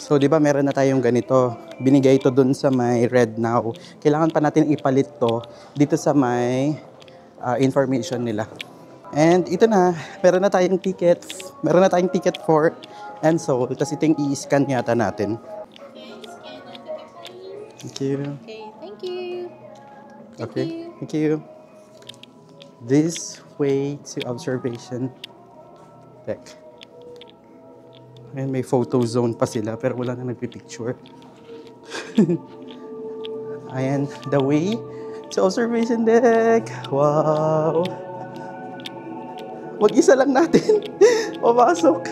So, di ba meron na tayong ganito. Binigay ito dun sa may Red Now. Kailangan pa natin ipalit to dito sa may information nila. And ito na, meron na tayong ticket. Meron na tayong ticket for Ensoul. Tapos ito yung i-scan yata natin. Thank you. Okay, thank you. Okay, thank you. This way to observation deck. Ayan, may photo zone pa sila pero wala na nagpipicture. Ayan, the way to observation deck. Wow! Mag-isa lang natin papasok.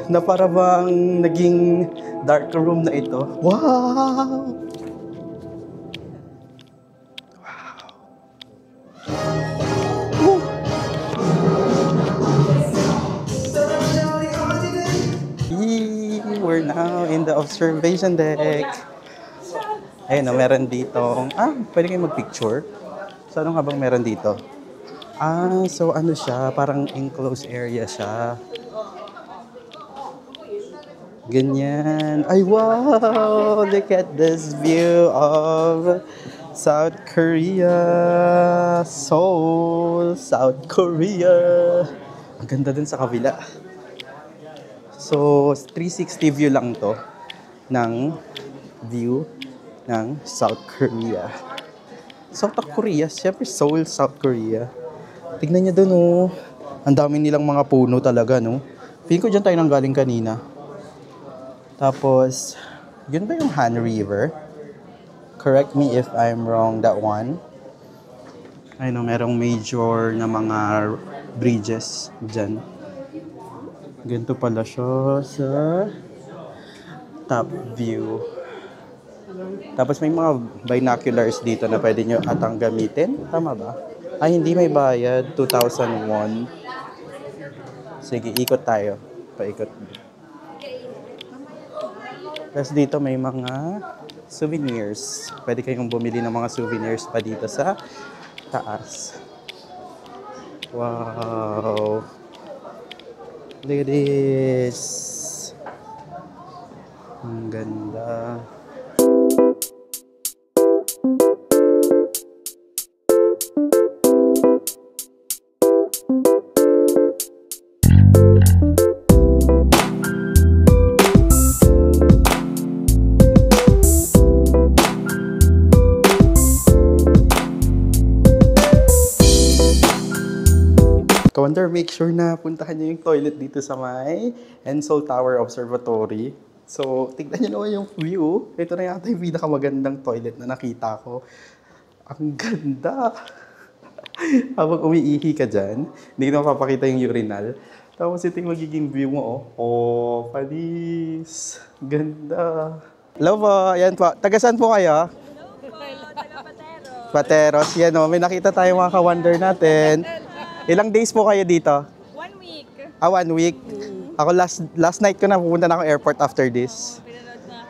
Na para bang naging dark room na ito. Wow! We're now in the observation deck. Ayun, meron dito. Pwede kayong mag-picture. So, ano nga bang meron dito? So ano siya? Parang enclosed area siya. Ganyan. Ay, wow! Look at this view of South Korea. Seoul, South Korea. Ang ganda din sa kabila. So, 360 view lang to ng view ng South Korea. South Korea, syempre Seoul, South Korea. Tignan niyo doon, oh. Ang dami nilang mga puno talaga, no? Feeling ko dyan tayo nang galing kanina. Tapos, yun ba yung Han River? Correct me if I'm wrong, that one. Ay no, merong major na mga bridges dyan. Ganito pala siya sa top view. Tapos may mga binoculars dito na pwede nyo atang gamitin. Tama ba? Ay, hindi may bayad. 2001. Sige, ikot tayo. Paikot. Tapos dito may mga souvenirs. Pwede kayong bumili ng mga souvenirs pa dito sa taas. Wow! Look at this! Ang ganda. Wonder, make sure na puntahan nyo yung toilet dito sa may Ensoul Tower Observatory. So, tignan nyo naman yung view. Ito na yata yung pinakamagandang toilet na nakita ko. Ang ganda! Habang umiihi ka dyan, hindi ka na mapapakita yung urinal. Tapos ito yung magiging view mo, oh. Oh, panis! Ganda! Hello po, ayan po. Taga saan po kayo? Hello po, taga Pateros. Pateros, yan o. May nakita tayong mga ka-wonder natin. Ilang days po kayo dito? 1 week. 1 week? Ako last night ko na pupunta na ako airport after this.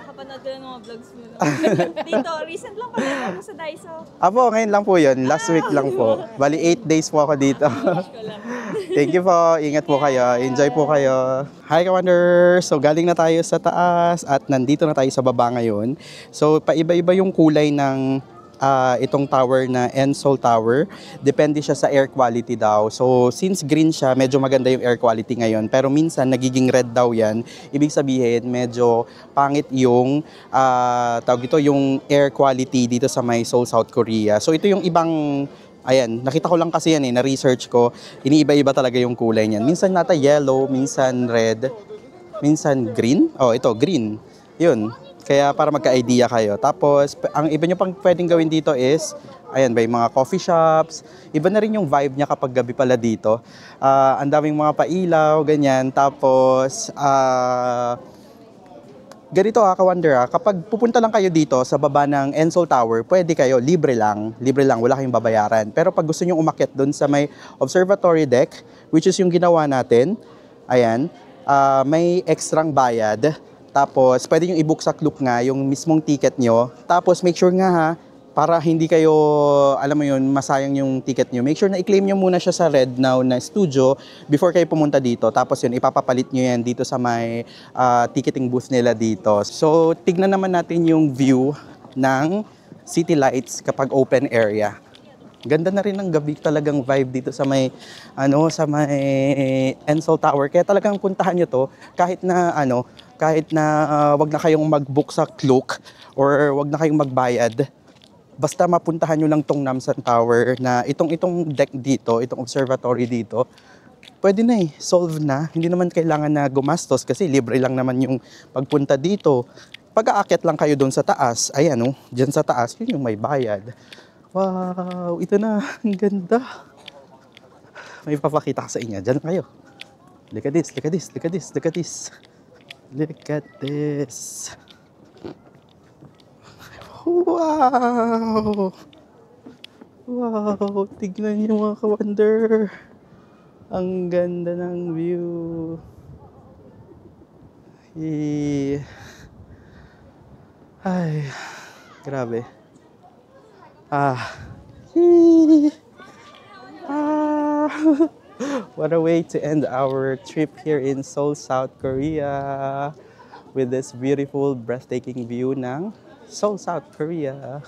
Kapanood ko ng mga vlogs mo. Dito, recent lang pala ako sa Daiso. Apo, ngayon lang po yun. Last week lang po. Bali 8 days po ako dito. Thank you po. Ingat po kayo. Enjoy po kayo. Hi, Ka-Wonder! So, galing na tayo sa taas at nandito na tayo sa baba ngayon. So, paiba-iba yung kulay ng itong tower na Ensoul Tower. Depende siya sa air quality daw. So, since green siya, medyo maganda yung air quality ngayon. Pero minsan, nagiging red daw yan. Ibig sabihin, medyo pangit yung, tawag ito, yung air quality dito sa may Seoul, South Korea. So, ito yung ibang, ayan, nakita ko lang kasi yan na-research ko. Iniiba-iba talaga yung kulay niyan. Minsan nata yellow, minsan red, minsan green. Oh, ito, green. Yun. Kaya para magka-idea kayo. Tapos, ang iba nyo pang pwedeng gawin dito is, ayan, may mga coffee shops. Iba na rin yung vibe niya kapag gabi pala dito. Ang daming mga pailaw, ganyan. Tapos, ganito Ka-Wonder kapag pupunta lang kayo dito sa baba ng Ensol Tower, pwede kayo, libre lang, wala kayong babayaran. Pero pag gusto nyo umakyat doon sa may observatory deck, which is yung ginawa natin, ayan, may extrang bayad. Tapos, pwede nyo i-book sa Klook nga yung mismong ticket nyo. Tapos, make sure nga para hindi kayo, alam mo yun, masayang yung ticket nyo. Make sure na i-claim nyo muna siya sa Red Now na studio before kayo pumunta dito. Tapos yun, ipapapalit nyo yan dito sa may ticketing booth nila dito. So, tignan naman natin yung view ng city lights kapag open area. Ganda na rin ng gabi, talagang vibe dito sa may Ensol Tower. Kaya talagang puntahan nyo to kahit na wag na kayong mag-book sa Klook or wag na kayong magbayad. Basta mapuntahan nyo lang tong Namsan Tower na itong deck dito, itong observatory dito, pwede na solve na. Hindi naman kailangan na gumastos kasi libre lang naman yung pagpunta dito. Pag-aakyat lang kayo doon sa taas, ayan dyan sa taas, yun yung may bayad. Wow, ito na, ang ganda. May papakita ko sa inyo, dyan kayo. Look at this, look at this, look at this, look at this. Look at this. Wow! Wow! Tignan niyo mga Ka-Wonder. Ang ganda ng view. Ay, grabe. What a way to end our trip here in Seoul, South Korea. With this beautiful, breathtaking view ng Seoul, South Korea.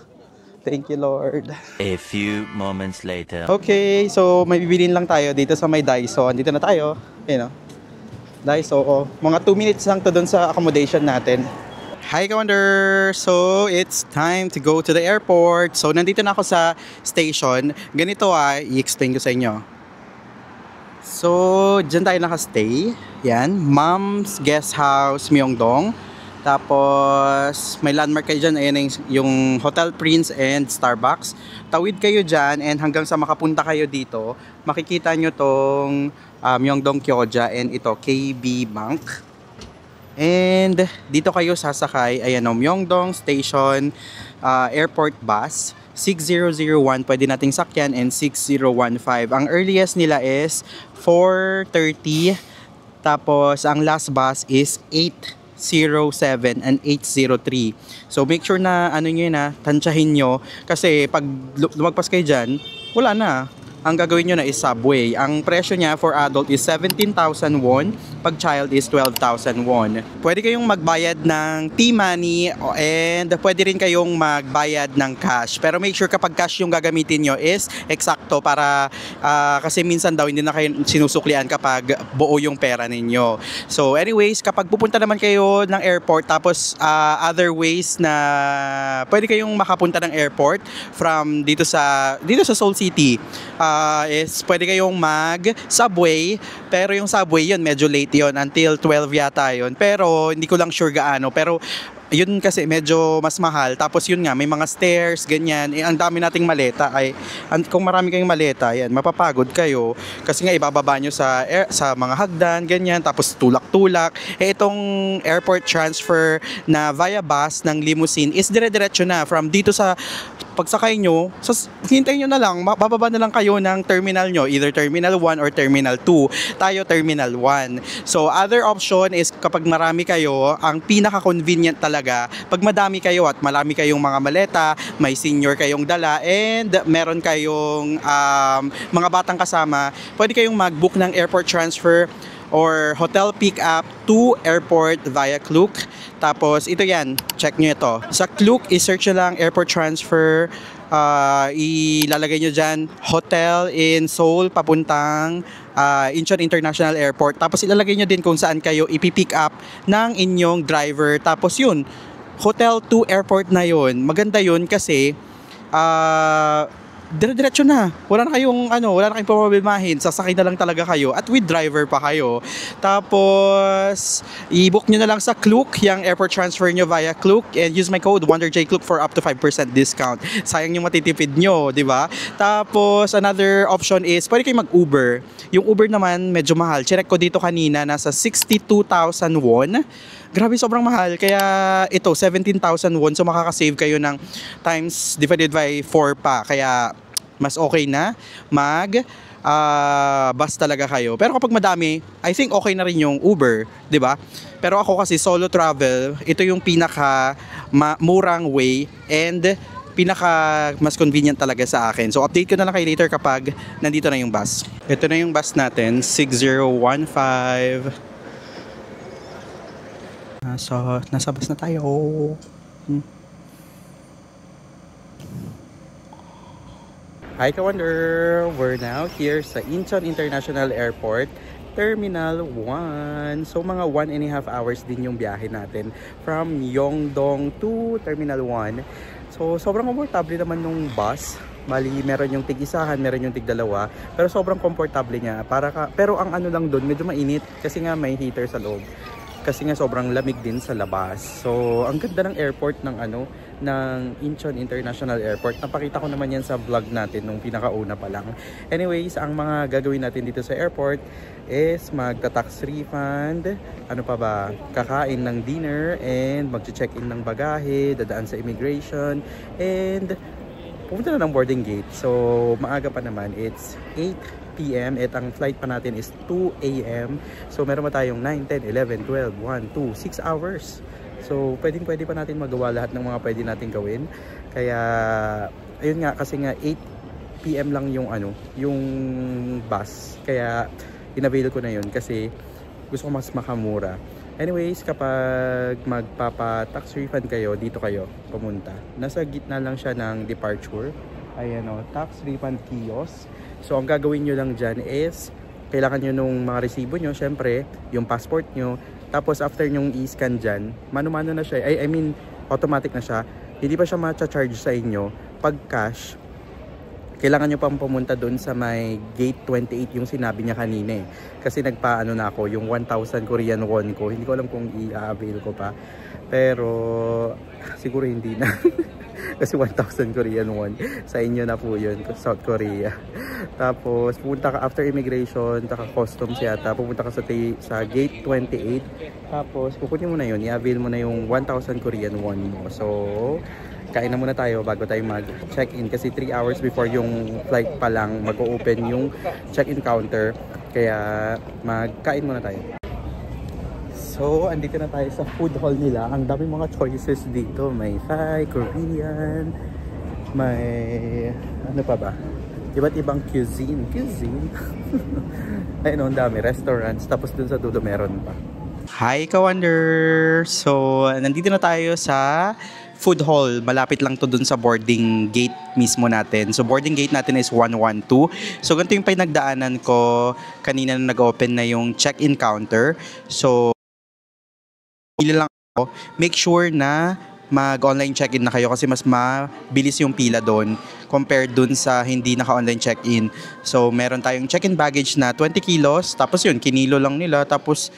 Thank you, Lord. A few moments later. Okay, so may bibilin lang tayo dito sa may Daiso. Dito na tayo. Daiso. Mga 2 minutes lang to dun sa accommodation natin. Hi, Ka-Wonder! So, it's time to go to the airport. So, nandito na ako sa station. Ganito i-explain ko sa inyo. So, dyan tayo nakastay. Yan, Mom's Guest House, Myeongdong. Tapos, may landmark kayo dyan. Ayan yung Hotel Prince and Starbucks. Tawid kayo dyan and hanggang sa makapunta kayo dito, makikita nyo tong Myeongdong Kyoja and ito, KB Bank. And dito kayo sasakay. Ayan Myeongdong Station Airport Bus. 6001 pwede nating sakyan and 6015. Ang earliest nila is 4:30. Tapos, ang last bus is 8:07 and 8:03. So make sure na tansyahin nyo kasi pag lumagpas kayo dyan, wala na. Ang gagawin nyo na is subway. Ang presyo niya for adult is 17,000 won. Pag child is 12,000 won. Pwede kayong magbayad ng T-money and pwede rin kayong magbayad ng cash. Pero make sure kapag cash yung gagamitin nyo is eksakto para kasi minsan daw hindi na kayo sinusuklian kapag buo yung pera ninyo. So anyways, kapag pupunta naman kayo ng airport tapos other ways na pwede kayong makapunta ng airport from dito sa Seoul City. Is pwede kayong mag-subway, pero yung subway yun medyo late yun, until 12 yata yun, pero hindi ko lang sure gaano, pero yun kasi medyo mas mahal. Tapos yun nga, may mga stairs, ganyan. Ang dami nating maleta. Kung marami kayong maleta, yan, mapapagod kayo. Kasi nga, ibababa nyo sa mga hagdan, ganyan. Tapos tulak-tulak. Itong airport transfer na via bus ng limousine is dire-diretso na. From dito sa pagsakay nyo, hintayin nyo na lang, bababa na lang kayo ng terminal nyo. Either Terminal 1 or Terminal 2. Tayo, Terminal 1. So, other option is kapag marami kayo, ang pinaka-convenient talaga pag madami kayo at marami kayong mga maleta, may senior kayong dala, and meron kayong mga batang kasama, pwede kayong mag-book ng airport transfer or hotel pick-up to airport via Klook. Tapos ito yan, check nyo ito. Sa Klook, i-search nyo lang airport transfer, ilalagay nyo dyan, hotel in Seoul, papuntang Incheon International Airport. Tapos ilalagay nyo din kung saan kayo ipipick up ng inyong driver. Tapos yun, hotel to airport na yun. Maganda yun kasi dire-diretso na. Wala na kayong problemahin. Sasakay na lang talaga kayo at with driver pa kayo. Tapos i-book nyo na lang sa Klook yung airport transfer nyo via Klook and use my code WonderJClook for up to 5% discount. Sayang yung matitipid nyo, di ba? Tapos another option is pwede kayong mag-Uber. Yung Uber naman medyo mahal. Check ko dito kanina, nasa 62,000 won. Grabe, sobrang mahal. Kaya ito, 17,000 won. So makakasave kayo ng times divided by 4 pa. Kaya mas okay na bus talaga kayo. Pero kapag madami, I think okay na rin yung Uber, 'di ba? Pero ako kasi solo travel, ito yung pinaka murang way and pinaka mas convenient talaga sa akin. So update ko na lang kayo later kapag nandito na yung bus. Ito na yung bus natin, 6015. So nasa bus na tayo. Hi Ka-Wonder! We're now here sa Incheon International Airport, Terminal 1. So mga 1.5 hours din yung biyahe natin from Myeongdong to Terminal 1. So sobrang komportable naman nung bus. Bali, meron yung tig-isahan, meron yung tig-dalawa. Pero sobrang komportable niya. Pero ang ano lang doon, medyo mainit kasi nga may heater sa loob. Kasi nga sobrang lamig din sa labas. So ang ganda ng airport ng Incheon International Airport. Napakita ko naman yan sa vlog natin nung pinakauna pa lang. Anyways, ang mga gagawin natin dito sa airport is magta-tax refund, ano pa ba, kakain ng dinner, and mag-check-in ng bagahe, dadaan sa immigration, and pumunta na ng boarding gate. So maaga pa naman, it's 8 p.m. at ang flight pa natin is 2 a.m. So meron pa tayong 9, 10, 11, 12, 1, 2, 6 hours. So pwede pa natin magawa lahat ng mga pwede natin gawin. Kaya ayun nga, kasi nga 8 p.m. lang yung yung bus. Kaya inavail ko na yun kasi gusto ko mas makamura. Anyways, kapag magpapa-tax refund kayo, dito kayo pumunta. Nasa gitna lang siya ng departure. Ayan o, tax refund kiosk. So ang gagawin nyo lang dyan is kailangan nyo nung mga resibo nyo, syempre yung passport nyo. Tapos after nyong i-scan dyan, mano-mano na siya. I mean, automatic na siya. Hindi pa siya ma-charge sa inyo. Pag cash, kailangan nyo pang pumunta doon sa may gate 28 yung sinabi niya kanina eh. Kasi nagpaano na ako, yung 1,000 Korean won ko. Hindi ko alam kung i-avail ko pa. Pero siguro hindi na. Kasi 1,000 Korean won. Sa inyo na po yun, South Korea. Tapos pupunta ka after immigration, taka-customs yata. Pupunta ka sa gate 28. Tapos kukunin mo na yun, i-avail mo na yung 1,000 Korean won mo. So kain na muna tayo bago tayo mag-check-in kasi 3 hours before yung flight pa lang mag-open yung check-in counter. Kaya magkain muna tayo. So, andito na tayo sa food hall nila. Ang dami mga choices dito. May Thai, Korean, may ano pa ba? Iba't ibang cuisine. Ayun, ang dami. Restaurants. Tapos dun sa dulo meron pa. Hi, Ka-Wonder! So, nandito na tayo sa food hall. Malapit lang to dun sa boarding gate mismo natin. So, boarding gate natin is 112. So, ganito yung pinagdaanan ko kanina na nag-open na yung check-in counter. So, pili lang ako. Make sure na mag-online check-in na kayo kasi mas mabilis yung pila doon compared dun sa hindi naka-online check-in. So, meron tayong check-in baggage na 20 kilos. Tapos yun, kinilo lang nila. Tapos,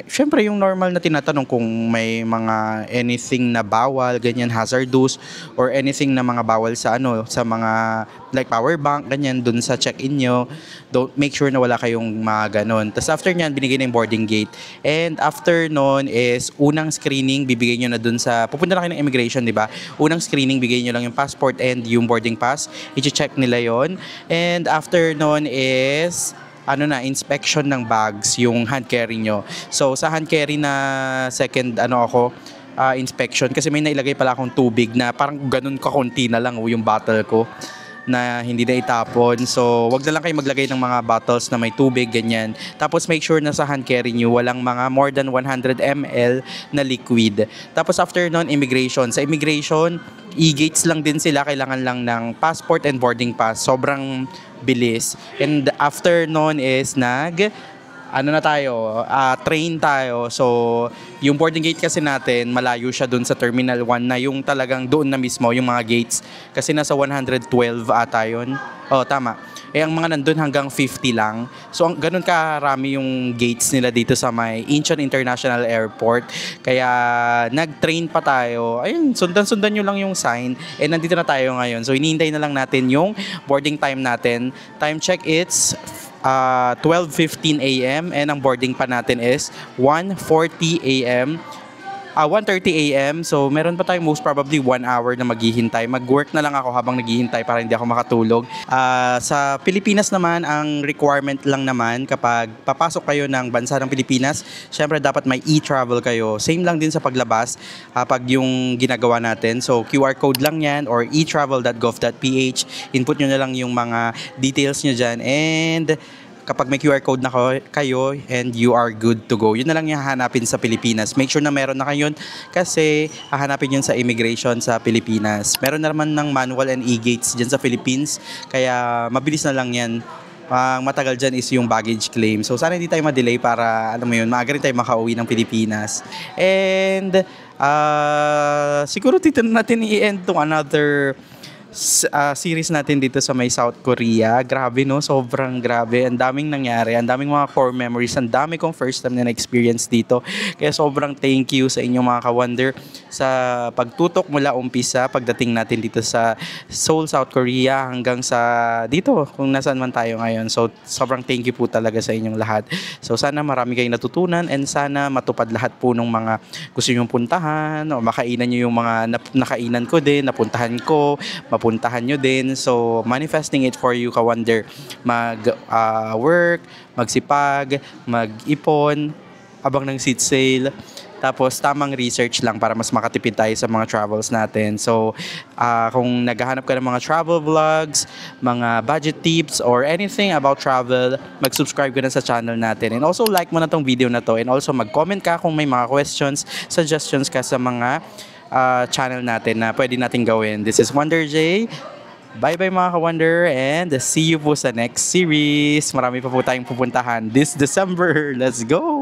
syempre yung normal na tinatanong kung may mga anything na bawal, ganyan, hazardous, or anything na mga bawal sa sa mga like power bank, ganyan, dun sa check-in nyo. Don't make sure na wala kayong mga ganon. Tapos after nyan, binigay na yung boarding gate. And after nun is unang screening, bibigay nyo na dun sa, pupunta na kayo ng immigration, di ba? Unang screening, bigay nyo lang yung passport and yung boarding pass. I-check nila yon. And after nun is inspection ng bags, yung hand carry nyo. So, sa hand carry na second, inspection, kasi may nailagay pala akong tubig na parang ganun kakunti na lang yung bottle ko na hindi na itapon. So, wag na lang kayo maglagay ng mga bottles na may tubig, ganyan. Tapos, make sure na sa hand carry nyo, walang mga more than 100 ml na liquid. Tapos, after nun, immigration. Sa immigration, e-gates lang din sila. Kailangan lang ng passport and boarding pass. Sobrang bilis. And after nun is train tayo. So, yung boarding gate kasi natin, malayo siya dun sa Terminal 1 na yung talagang doon na mismo, yung mga gates. Kasi nasa 112 ata yun. Oh, tama. Ang mga nandun hanggang 50 lang. So, ganun karami yung gates nila dito sa may Incheon International Airport. Kaya, nag-train pa tayo. Ayun, sundan-sundan nyo lang yung sign. Nandito na tayo ngayon. So, hinihintay na lang natin yung boarding time natin. Time check, it's 12:15 a.m. and ang boarding pa natin is 1:40 a.m. 1:30 a.m. So, meron pa tayong most probably 1 hour na maghihintay. Mag-work na lang ako habang naghihintay para hindi ako makatulog. Sa Pilipinas naman, ang requirement lang naman kapag papasok kayo ng bansa ng Pilipinas, syempre dapat may e-travel kayo. Same lang din sa paglabas pag yung ginagawa natin. So, QR code lang yan or etravel.gov.ph. Input nyo na lang yung mga details nyo dyan and kapag may QR code na kayo and you are good to go. Yun na lang yung hahanapin sa Pilipinas. Make sure na meron na kayo kasi hahanapin yun sa immigration sa Pilipinas. Meron na naman ng manual and e-gates dyan sa Philippines. Kaya mabilis na lang yan. Ang matagal dyan is yung baggage claim. So sana hindi tayo ma-delay para, maaga rin tayo makauwi ng Pilipinas. And siguro dito na natin i-end tong another series natin dito sa may South Korea. Grabe no, sobrang grabe. Ang daming nangyari, ang daming mga core memories, ang dami kong first time na na-experience dito. Kaya sobrang thank you sa inyong mga ka-wonder sa pagtutok mula umpisa pagdating natin dito sa Seoul, South Korea hanggang sa dito kung nasaan man tayo ngayon. So sobrang thank you po talaga sa inyong lahat. So sana marami kayong natutunan and sana matupad lahat po ng mga gusto nyo puntahan o makainan nyo yung mga nakainan ko din, napuntahan ko, mapuntahan nyo din. So, manifesting it for you, ka-wonder. Mag-work, magsipag, mag-ipon, abang ng seat sale. Tapos, tamang research lang para mas makatipid tayo sa mga travels natin. So, kung naghahanap ka ng mga travel vlogs, mga budget tips, or anything about travel, mag-subscribe ka na sa channel natin. And also, like mo na tong video na to. And also, mag-comment ka kung may mga questions, suggestions ka sa mga channel natin na pwede natin gawin. This is Wonder J. Bye-bye mga ka-wonder and see you po sa next series. Marami pa po tayong pupuntahan this December. Let's go!